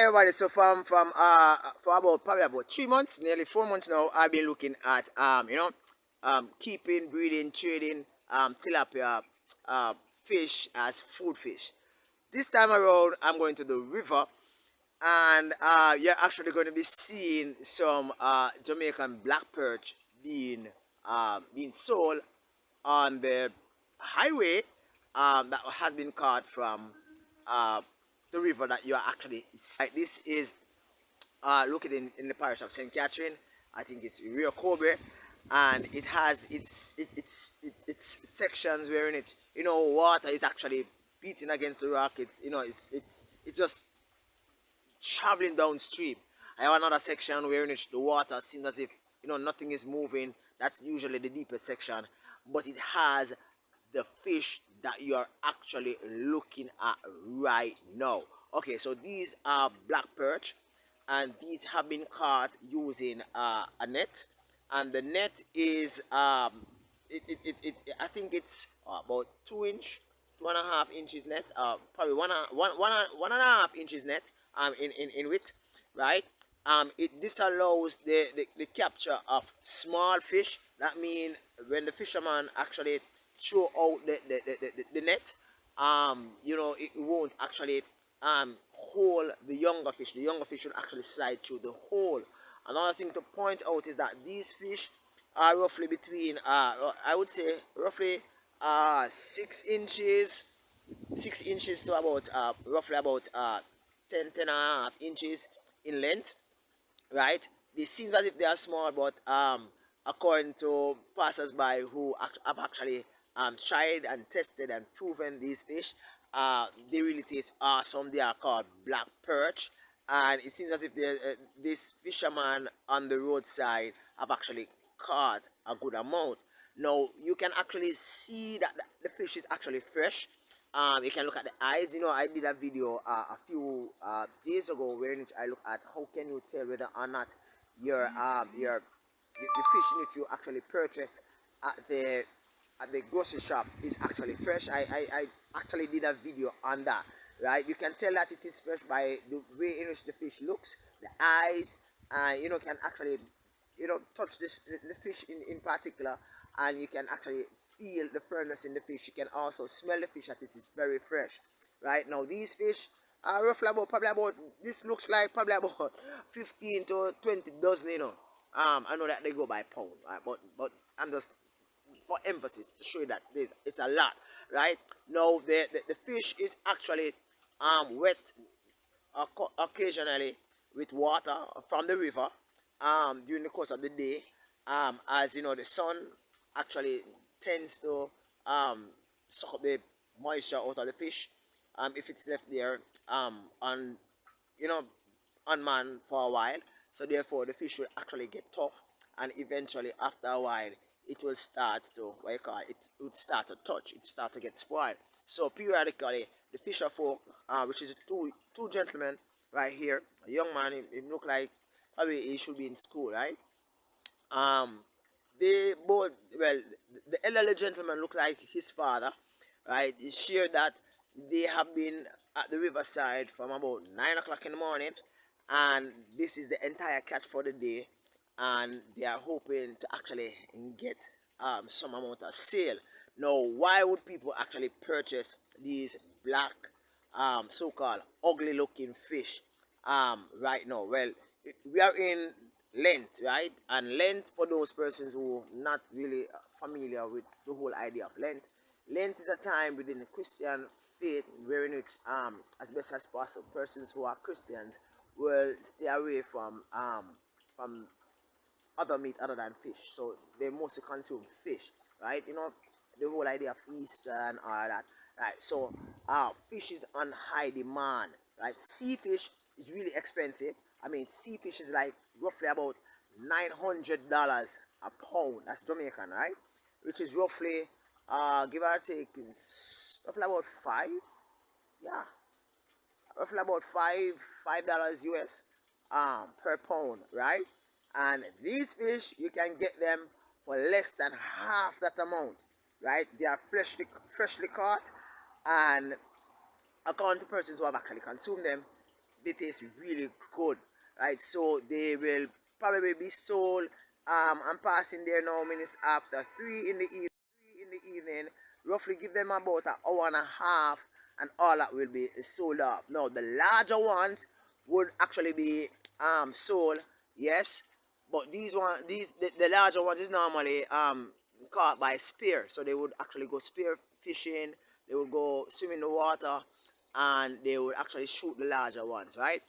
everybody. So for about probably about 3 months, nearly 4 months now, I've been looking at keeping, breeding, trading tilapia fish as food fish. This time around, I'm going to the river, and you're actually going to be seeing some Jamaican black perch being sold on the highway that has been caught from uh, the river that you are actually. This is located in the parish of St. Catherine. I think it's Rio Kobe, and it has its sections wherein it water is actually beating against the rock. It's just traveling downstream. I have another section where in which the water seems as if nothing is moving. That's usually the deepest section, but it has the fish that you are actually looking at right now. Okay, so these are black perch, and these have been caught using a net, and the net is I think it's about 2 inch, 2.5 inches net, probably one and a half inches net in width, right? It disallows the capture of small fish. That means when the fisherman actually throw out the net, it won't actually hold the younger fish. The younger fish will actually slide through the hole. Another thing to point out is that these fish are roughly between I would say roughly 6 inches, 6 inches to about roughly about 10 and a half inches in length, right? They seem as if they are small, but according to passers-by who have actually tried and tested and proven these fish, they really taste awesome. They are called black perch, and it seems as if this fisherman on the roadside have actually caught a good amount. Now you can actually see that the fish is actually fresh. You can look at the eyes. I did a video a few days ago where I look at how can you tell whether or not your the fish that you actually purchase at the grocery shop is actually fresh. I actually did a video on that, right? You can tell that it is fresh by the way in which the fish looks, the eyes, and can actually touch the fish in particular, and you can actually feel the firmness in the fish. You can also smell the fish that it is very fresh. Right now, these fish are roughly about this looks like probably about 15 to 20 dozen. I know that they go by pound, right? But I'm just for emphasis to show you that it's a lot, right? Now the fish is actually wet occasionally with water from the river during the course of the day, as the sun actually tends to suck up the moisture out of the fish if it's left there on unmanned for a while. So therefore the fish will actually get tough, and eventually after a while it will start to it would start to touch, it start to get spoiled. So periodically the fisher folk, which is two gentlemen right here, a young man, he look like probably he should be in school, right? They both, well, the elderly gentleman looked like his father, right? He shared that they have been at the riverside from about 9 o'clock in the morning, and this is the entire catch for the day, and they are hoping to actually get some amount of sale. Now, why would people actually purchase these black, so-called ugly looking fish right now? Well, we are in Lent, right? And Lent, for those persons who are not really familiar with the whole idea of Lent is a time within the Christian faith wherein which, as best as possible, persons who are Christians will stay away from other meat other than fish. So they mostly consume fish, right? The whole idea of Easter and all that, right? So fish is on high demand, right? Sea fish is really expensive. I mean, sea fish is like roughly about $900 a pound. That's Jamaican, right? Which is roughly give or take is roughly about yeah, roughly about $5 US per pound, right? And these fish you can get them for less than half that amount, right? They are freshly caught, and according to persons who have actually consumed them, they taste really good, right? So they will probably be sold. I'm passing there now minutes after 3 in the evening. Roughly give them about an hour and a half, and all that will be sold off. Now the larger ones would actually be sold, yes, but the larger ones is normally caught by spear. So they would actually go spear fishing, they would go swim in the water, and they would actually shoot the larger ones, right?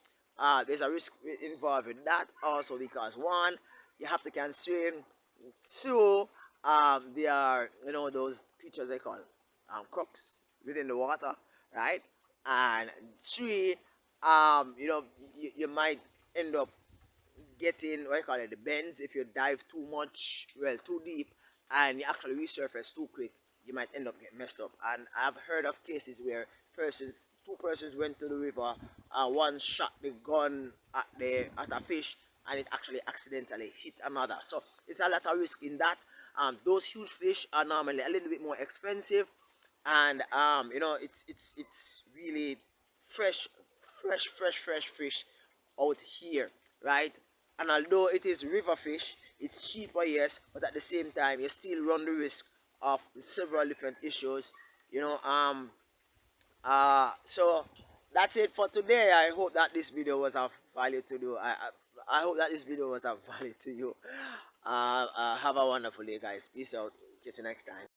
There's a risk involved in that also, because one, you have to can swim. Two, they are, those creatures they call crooks within the water, right? And three, you might end up getting, what you call it, the bends. If you dive too much, well, too deep, and you actually resurface too quick, you might end up getting messed up. And I've heard of cases where two persons went to the river, one shot the gun at a fish, and it actually accidentally hit another. So it's a lot of risk in that. Those huge fish are normally a little bit more expensive, and it's really fresh, fresh fish out here, right? And although it is river fish, it's cheaper, yes, but at the same time, you still run the risk of several different issues, you know. So that's it for today. I hope that this video was of value to you. I hope that this video was of value to you. Have a wonderful day, guys. Peace out. Catch you next time.